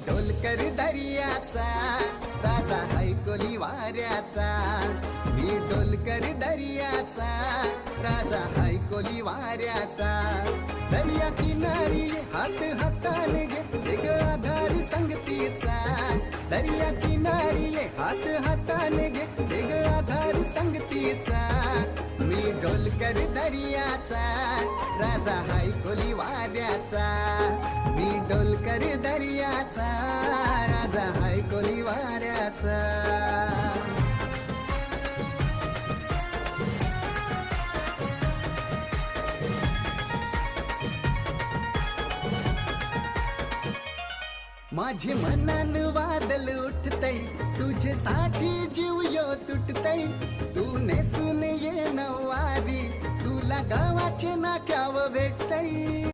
डोलकर दर्याचा राजा हैकोली वाऱ्याचा, मी डोलकर दर्याचा राजा हैकोली वाऱ्याचा. दर्या किनारी हात हाताने घेते ग आधार संगतीचा, दर्या किनारी हात हाताने घेते ग आधार संगतीचा. मी डोलकर दर्याचा राजा हैकोली वाऱ्याचा, मी डोलकर दर्याचा राजा हैकोली वाऱ्याचा. माझे मनान वादल उठतय, तुझ्यासाठी जीव यो तुटतय. तू नेसून ये नवारी, तुला गावाचे नाक्याव भेटतय.